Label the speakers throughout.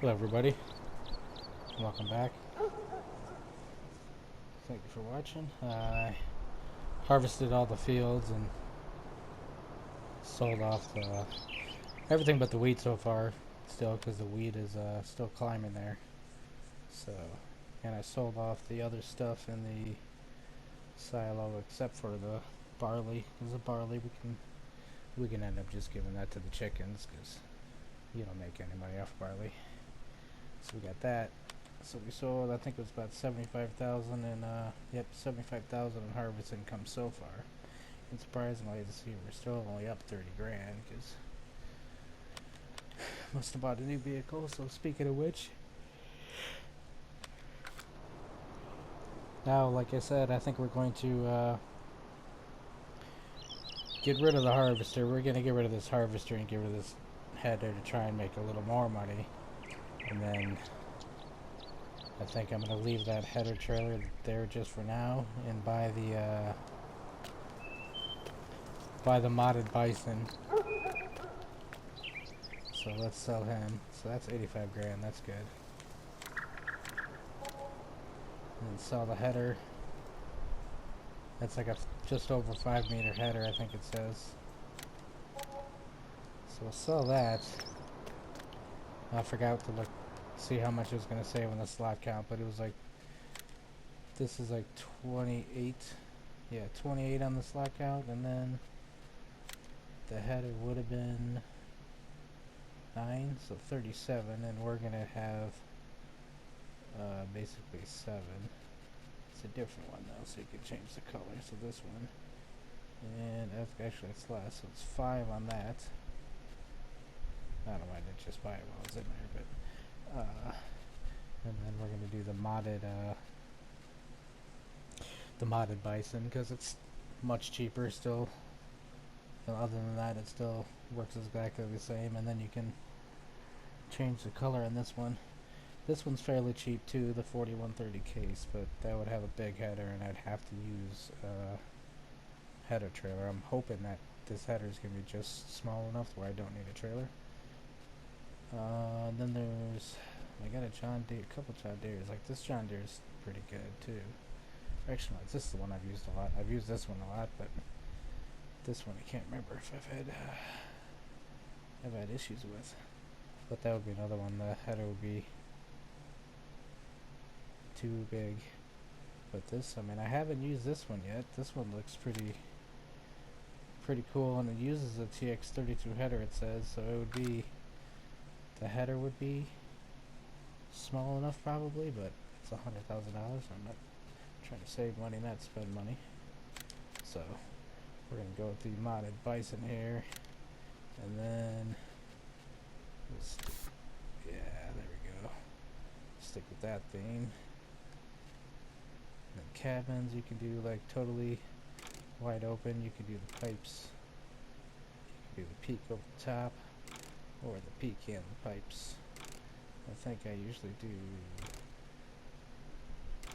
Speaker 1: Hello everybody, welcome back. Thank you for watching. I harvested all the fields and sold off everything but the wheat so far, still, because the wheat is still climbing there. So, and I sold off the other stuff in the silo except for the barley, because the barley we can end up just giving that to the chickens, because you don't make any money off barley. So we got that. So we sold, I think it was about 75,000 and yep, 75,000 in harvest income so far. And surprisingly, to see we're still only up 30 grand because must have bought a new vehicle. So speaking of which, now like I said, I think we're going to get rid of the harvester. We're going to get rid of this harvester and get rid of this header to try and make a little more money. And then I think I'm going to leave that header trailer there just for now and buy the modded bison. So let's sell him. So that's 85 grand, that's good. And then sell the header. That's like a just over 5 meter header, I think it says. So we'll sell that. I forgot to look, see how much it was going to save on the slot count, but it was like, this is like 28, yeah, 28 on the slot count, and then the header would have been 9, so 37, and we're going to have basically 7. It's a different one though, so you can change the color. So this one, and actually it's less, so it's 5 on that. I don't know why I didn't just buy it while I was in there, but and then we're going to do the modded bison, because it's much cheaper still. Other than that, it still works exactly the same, and then you can change the color on this one. This one's fairly cheap too, the 4130 case, but that would have a big header and I'd have to use header trailer. I'm hoping that this header is going to be just small enough where I don't need a trailer. Then there's, I got a couple John Deeres. Like this John Deere is pretty good too. Actually, this is the one I've used a lot. I've used this one a lot, but this one I can't remember if I've had issues with. But that would be another one. The header would be too big. But this, I mean, I haven't used this one yet. This one looks pretty cool, and it uses a TX32 header, it says, so it would be, the header would be small enough probably, but it's $100,000. I'm not trying to save money, not spend money. So we're gonna go with the modded bison here, and then just, yeah, there we go. Stick with that theme. And then cabins, you can do like totally wide open. You can do the pipes. You can do the peak over the top, or the peak and the pipes. I think I usually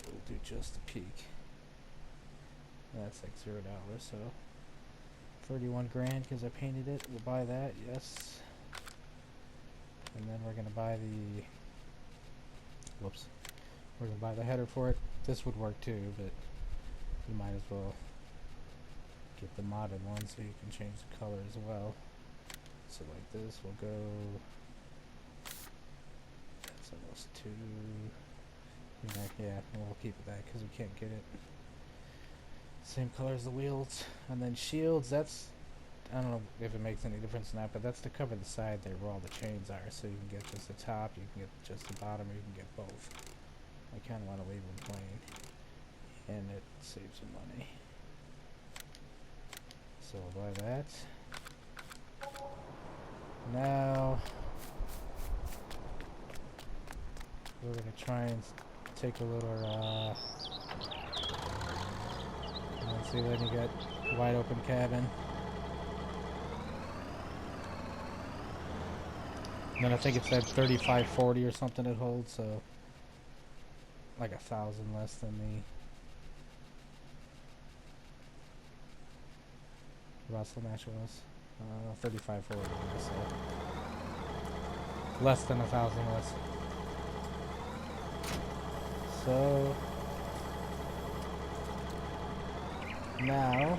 Speaker 1: we'll do just the peak. That's like $0, so 31 grand because I painted it. We'll buy that, yes. And then we're gonna buy we're gonna buy the header for it. This would work too, but you might as well get the modded one so you can change the color as well. So like this, we'll go, that's almost 2, yeah, we'll keep it that because we can't get it same color as the wheels. And then shields, that's, I don't know if it makes any difference or not, but that's to cover the side there where all the chains are, so you can get just the top, you can get just the bottom, or you can get both. I kind of want to leave them plain, and it saves some money. So we'll buy that. Now we're going to try and take a little, let's see, then you got wide open cabin. And then I think it said 3540 or something it holds, so like 1,000 less than the Russell match was. 3540, so less than 1,000 less. So now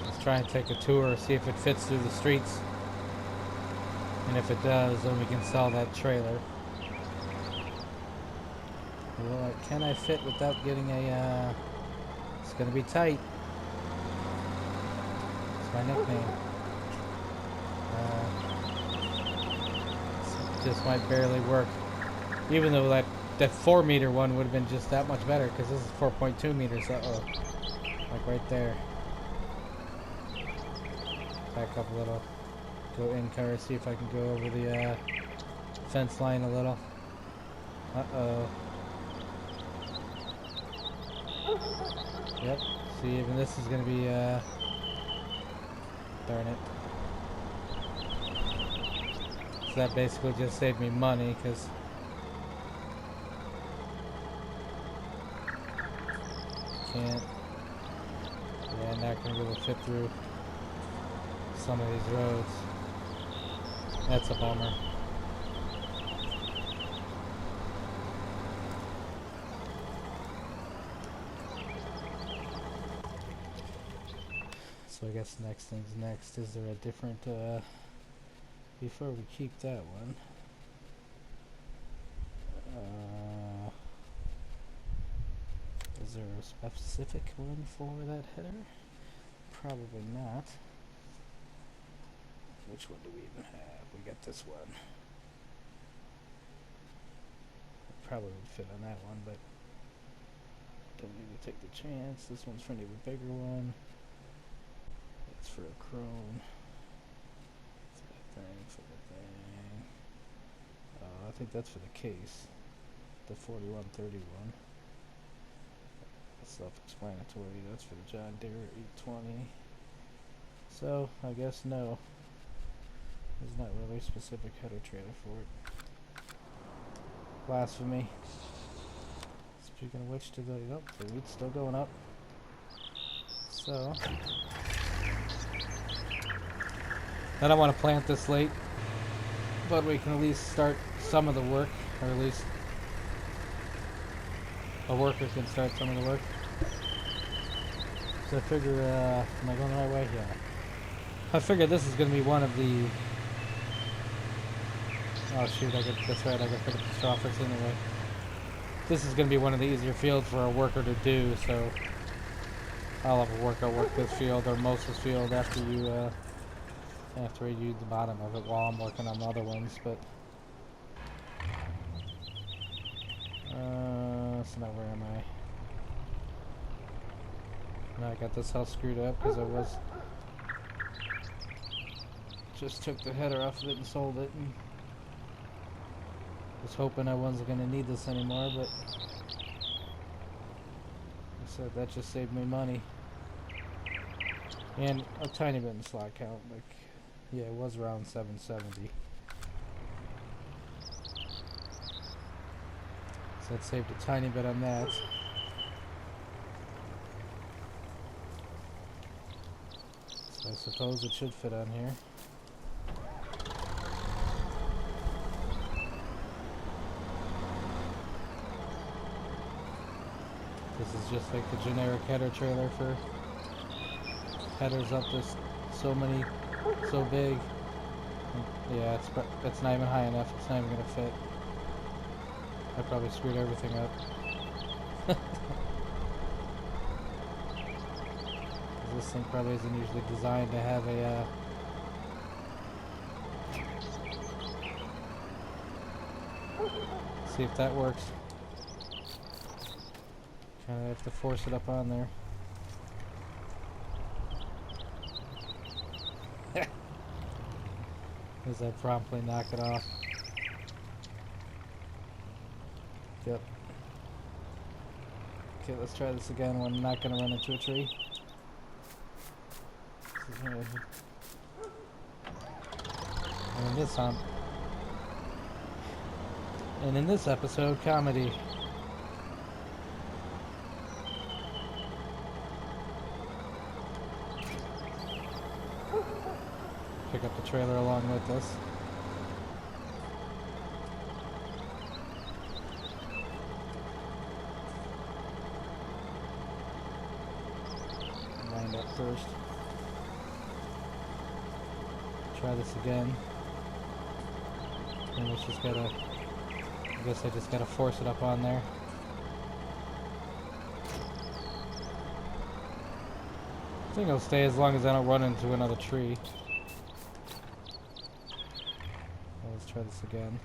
Speaker 1: let's try and take a tour, see if it fits through the streets. And if it does, then we can sell that trailer. Well, can I fit without getting a, it's gonna be tight. It's my nickname. This might barely work. Even though that 4-meter one would have been just that much better, because this is 4.2 meters. Uh-oh. Like right there. Back up a little. Go in car, see if I can go over the fence line a little. Uh-oh. Yep. See, even this is going to be, darn it. So that basically just saved me money, because can't. Yeah, not going to be able to fit through some of these roads. That's a bummer. So I guess next thing's next. Is there a different, before we keep that one, is there a specific one for that header? Probably not. Which one do we even have? We got this one. Probably would fit on that one, but don't need to take the chance. This one's for an even bigger one. It's for a crone. For the thing, for the thing. I think that's for the case. The 4131. Self-explanatory. That's for the John Deere 820. So, I guess no. There's not really a specific header trailer for it. Blasphemy. Speaking of which, the weed's still going up. So, I don't want to plant this late, but we can at least start some of the work, or at least a worker can start some of the work. So I figure, am I going the right way? Yeah. I figure this is going to be one of the... Oh shoot, that's right, I got put up the strophers anyway. This is going to be one of the easier fields for a worker to do, so I'll have a worker work this field or most of this field after you do the bottom of it while I'm working on the other ones, but so now where am I? Now I got this all screwed up because I just took the header off of it and sold it, and was hoping I wasn't going to need this anymore, but I said that just saved me money. And a tiny bit in slot count, like, yeah, it was around 770. So that saved a tiny bit on that. So I suppose it should fit on here. This is just like the generic header trailer for headers up this so big. Yeah, it's not even high enough. It's not even gonna fit. I probably screwed everything up. This thing probably isn't usually designed to have a see if that works. Kind of have to force it up on there. As I promptly knock it off. Yep. Okay, let's try this again when I'm not going to run into a tree. And in this episode, comedy. pick up the trailer along with us. Wind up first. Try this again. And it's just gotta, I guess I just gotta force it up on there. I think it'll stay as long as I don't run into another tree. Let's try this again.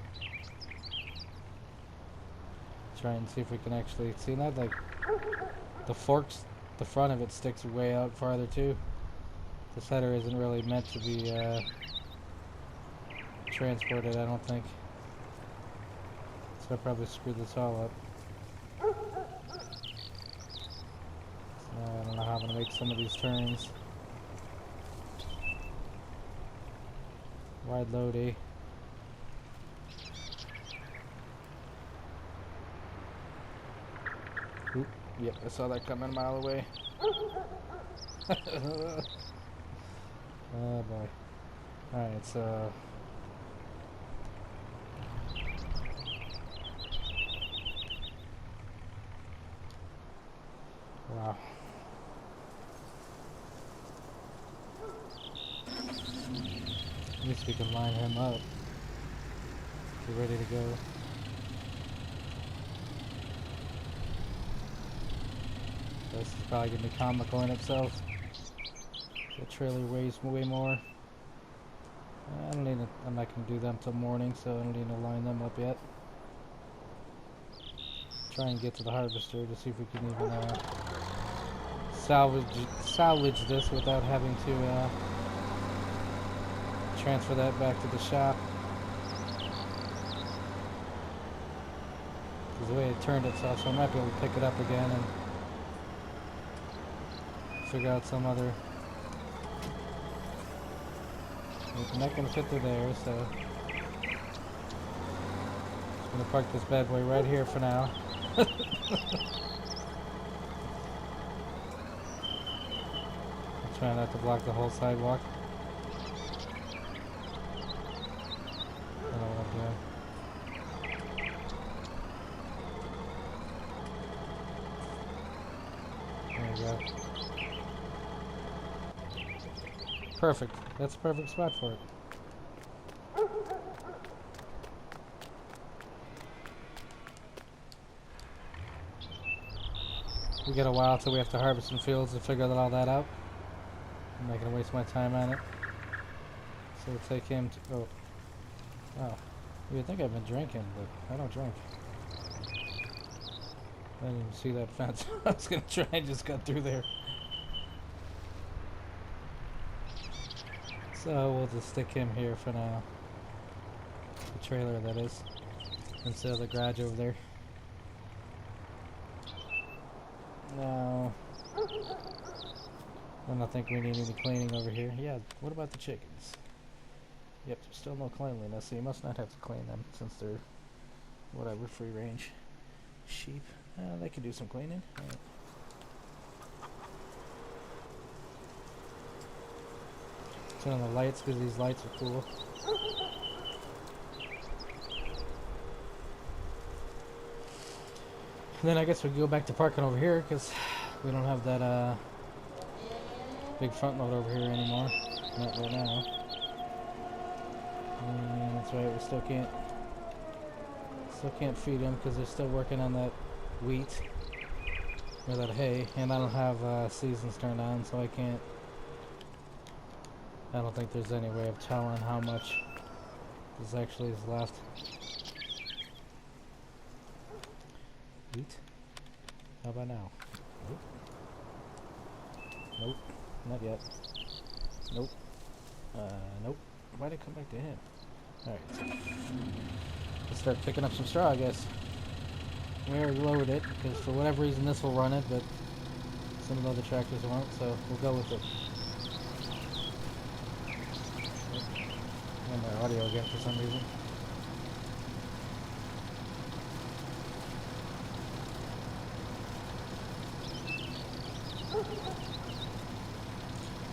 Speaker 1: Try and see if we can actually see that. Like the forks, the front of it sticks way out farther too. This header isn't really meant to be transported, I don't think. So I probably screwed this all up. I don't know how I'm going to make some of these turns. Wide load A. Oop, yep, I saw that coming a mile away. Oh boy. Alright, so... Wow. At least we can line him up. Get ready to go. This is probably going to be comical in itself. The trailer weighs way more. I don't need to, I'm not going to do them till morning, so I don't need to line them up yet. Try and get to the harvester to see if we can even salvage this without having to transfer that back to the shop. Because the way it turned itself, so I might be able to pick it up again and figure out some other... I'm not going to fit through there, so... I'm going to park this bad boy right here for now. Try not to block the whole sidewalk. I don't know what I'm doing. There we go. Perfect. That's a perfect spot for it. We got a while till we have to harvest some fields to figure all that out. I'm not gonna waste my time on it. So we'll take him to... Oh. Wow. You would think I've been drinking, but I don't drink. I didn't even see that fence. I was gonna try and just got through there. So we'll just stick him here for now. The trailer, that is. Instead of the garage over there. No. I don't think we need any cleaning over here. Yeah, what about the chickens? Yep, there's still no cleanliness, so you must not have to clean them since they're, whatever, free range sheep. They could do some cleaning. Right. Turn on the lights because these lights are cool. And then I guess we go back to parking over here because we don't have that big front load over here anymore. Not right now. And that's right, we still can't feed them because they're still working on that wheat or that hay, and I don't have seasons turned on, so I can't. I don't think there's any way of telling how much this actually is left. Wheat? How about now? Nope. Nope. Not yet. Nope. Nope. Why'd it come back to him? Alright. Let's start picking up some straw, I guess. We already lowered it, because for whatever reason this will run it, but some of the other tractors won't, so we'll go with it. And my audio again for some reason.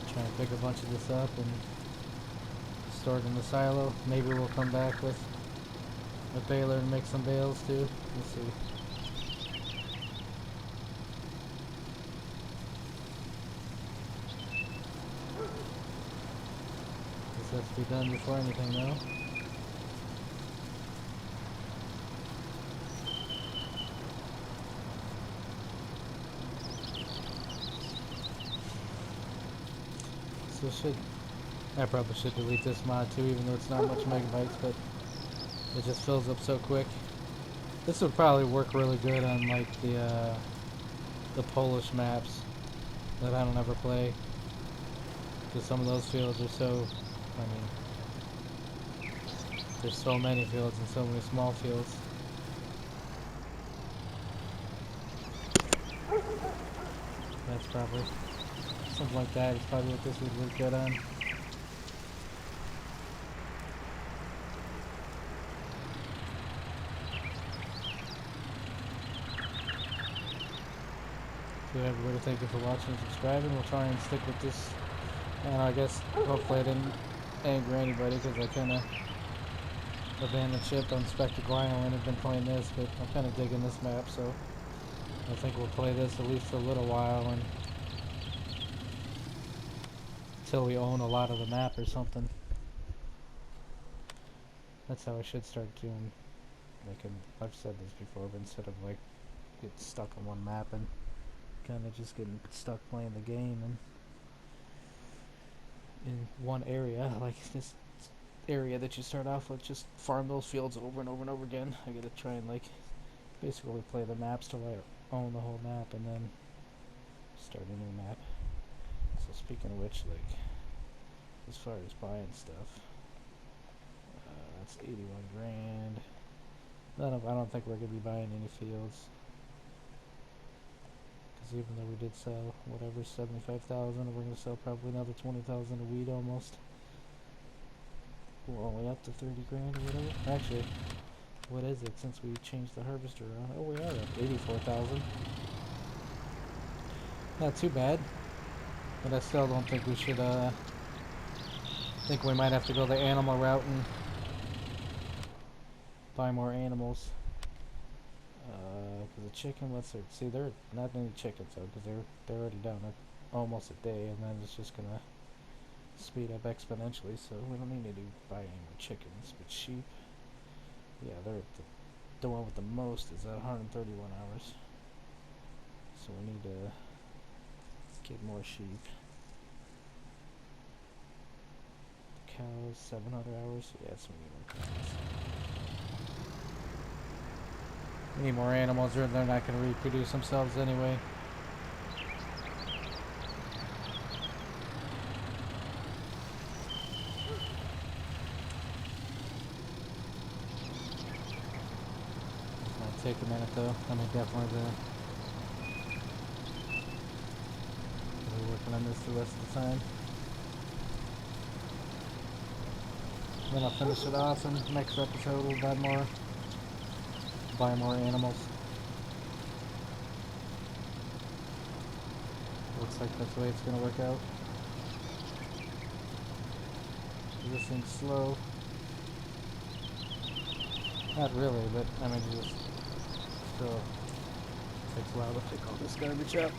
Speaker 1: Try and pick a bunch of this up and stored in the silo. Maybe we'll come back with a baler and make some bales too. We'll see. This has to be done before anything though. So I probably should delete this mod too, even though it's not much megabytes, but it just fills up so quick. This would probably work really good on like the Polish maps that I don't ever play, because some of those fields are so, I mean, there's so many fields and so many small fields. That's probably something like that. It's probably what this would work good on. So everybody, thank you for watching and subscribing. We'll try and stick with this. And I guess hopefully I didn't anger anybody, because I kind of abandoned ship on Spectacle Island. I've been playing this, but I'm kind of digging this map, so I think we'll play this at least for a little while, and until we own a lot of the map or something. That's how I should start doing. I've said this before, but instead of like get stuck on one map and kind of just getting stuck playing the game and in one area, like this area that you start off with, just farm those fields over and over and over again. I gotta try and like basically play the maps till I own the whole map, and then start a new map. So speaking of which, like as far as buying stuff, that's 81 grand. I don't think we're gonna be buying any fields, because even though we did sell whatever 75,000, we're gonna sell probably another 20,000 of weed almost. We're only up to 30 grand or whatever. Actually, what is it since we changed the harvester around? Oh, we are up 84,000. Not too bad, but I still don't think we should. Think we might have to go the animal route and buy more animals. Because the chicken, see, they're not any chickens though, because they're already down at almost a day, and then it's just gonna speed up exponentially. So we don't need to buy any more chickens. But sheep, yeah, they're the one with the most is at 131 hours. So we need to get more sheep. Cows, 700 hours. Yes, we need more cows. We need more animals, or they're not going to reproduce themselves anyway. This might take a minute though. I mean, definitely we're working on this the rest of the time. Then I'll finish it off, and next episode we'll buy more animals. Looks like that's the way it's gonna work out. This thing's slow. Not really, but I mean, it just still takes a while to pick all this garbage up.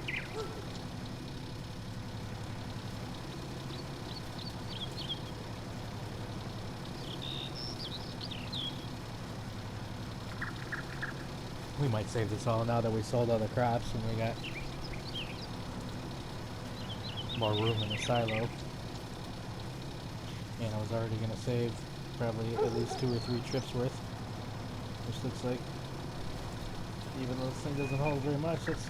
Speaker 1: We might save this all now that we sold all the crops and we got more room in the silo. And I was already going to save probably at least 2 or 3 trips worth, which looks like, even though this thing doesn't hold very much, it's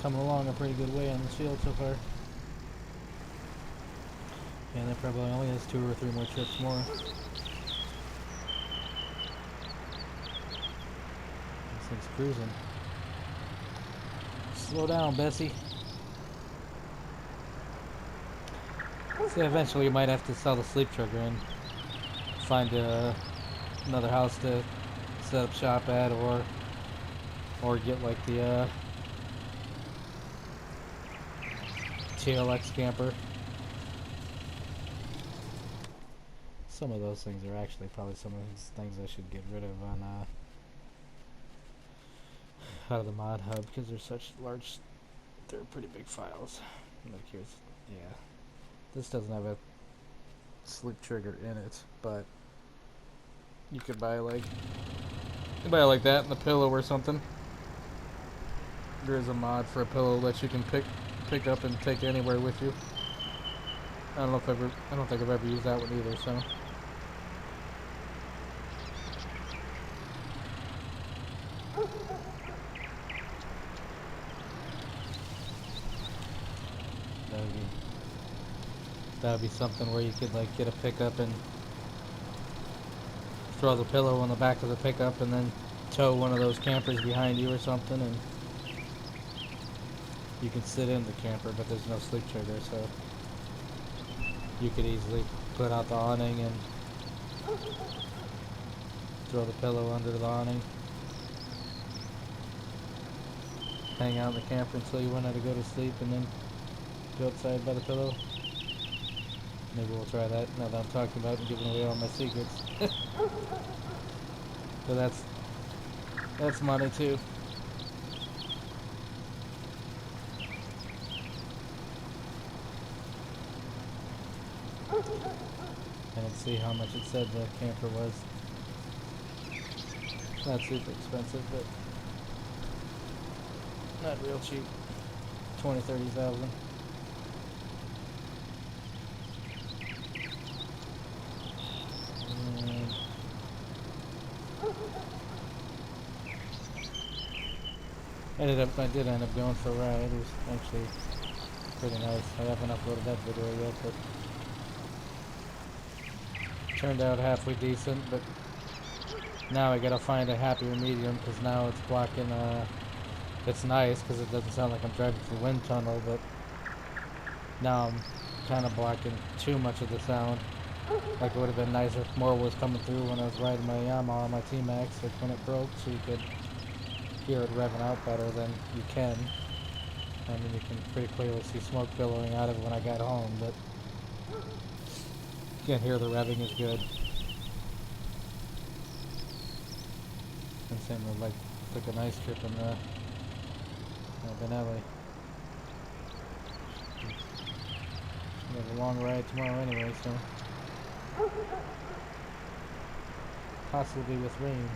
Speaker 1: coming along a pretty good way on this field so far. And that probably only has 2 or 3 more trips more. Thing's cruising. Slow down, Bessie. So eventually you might have to sell the sleep trigger and find another house to set up shop at, or get like the TLX camper. Some of those things are actually probably some of these things I should get rid of on out of the mod hub because they're such large, they're pretty big files. Like here's, yeah, this doesn't have a sleep trigger in it, but you could buy like that in a pillow or something. There is a mod for a pillow that you can pick up and take anywhere with you. I don't think I've ever used that one either, so. That would be something where you could like get a pickup and throw the pillow on the back of the pickup and then tow one of those campers behind you or something, and you can sit in the camper, but there's no sleep trigger, so you could easily put out the awning and throw the pillow under the awning, hang out in the camper until you want to go to sleep, and then go outside by the pillow. Maybe we'll try that now that I'm talking about and giving away all my secrets. So that's money too. I didn't see how much it said the camper was. Not super expensive, but not real cheap. 20-30,000. I did end up going for a ride. It was actually pretty nice. I haven't uploaded that video yet, but turned out halfway decent. But now I gotta find a happier medium because now it's blocking. It's nice because it doesn't sound like I'm driving through wind tunnel, but now I'm kind of blocking too much of the sound. Like it would have been nicer if more was coming through when I was riding my Yamaha on my T-Max, like when it broke, so you could hear it revving out better than you can. I mean, you can pretty clearly see smoke billowing out of it when I got home, but you can't hear the revving as good. And same with like took a nice trip in Benelli. We have a long ride tomorrow anyway, so possibly with rain.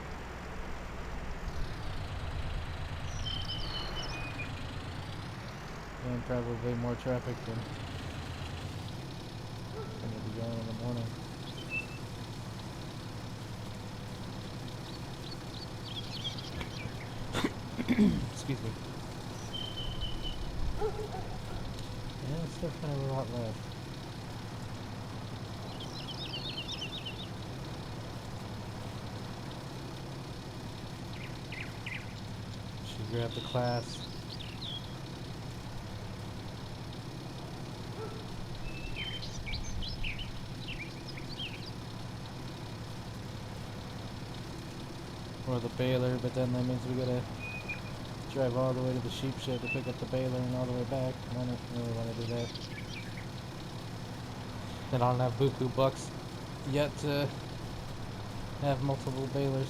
Speaker 1: And probably more traffic than going to be going in the morning. Excuse me. Yeah, it's still kind of a lot left. Should grab the class. Or the baler, but then that means we gotta drive all the way to the sheep shed to pick up the baler and all the way back. I don't really want to do that. And I don't have buku bucks yet to have multiple balers.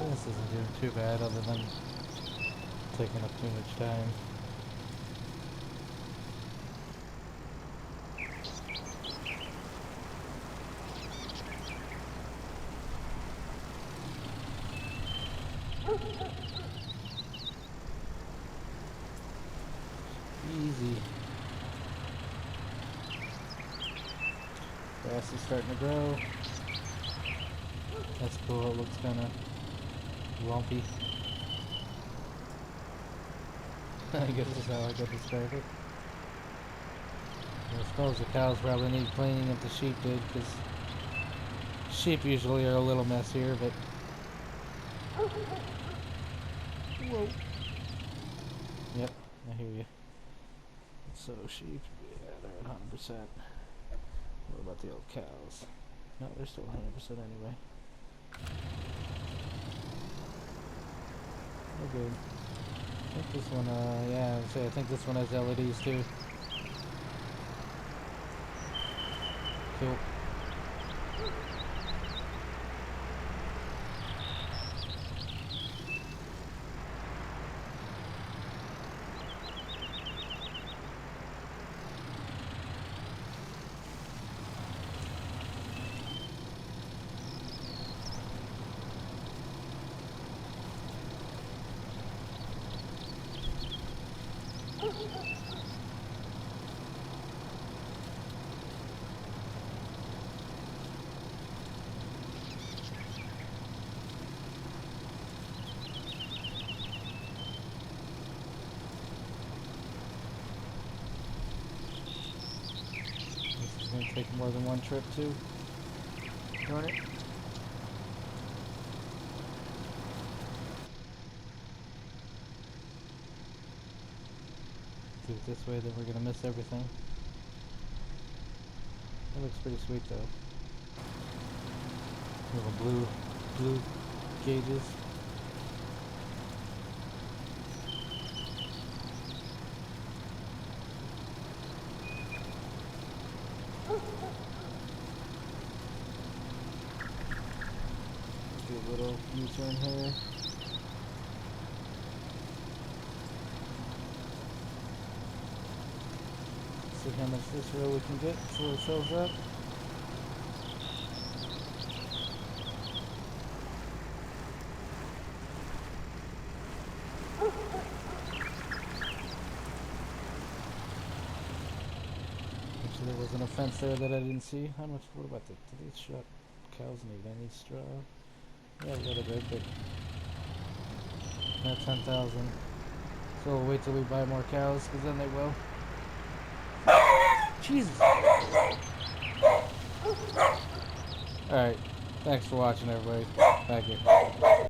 Speaker 1: This isn't doing too bad other than taking up too much time. Easy. Grass is starting to grow. That's cool, it looks kind of lumpy. I guess that's how I got this started. I suppose the cows probably need cleaning if the sheep did, because sheep usually are a little messier, but... Whoa. Yep, I hear you. So sheep, yeah, they're at 100%. What about the old cows? No, they're still 100% anyway. They're good. I think this one, yeah, I think this one has LEDs too. Cool. This is going to take more than one trip too. Darn it. Do it this way, then we're going to miss everything. That looks pretty sweet though. Little blue gauges. Do a little U-turn here. See how much this row we can get before it fills up. Actually, there wasn't a fence there that I didn't see. How much? What about the? Do these shut cows need any straw? Yeah, a little bit, but not 10,000. So we'll wait till we buy more cows, because then they will. Jesus. Alright, thanks for watching everybody. Back here.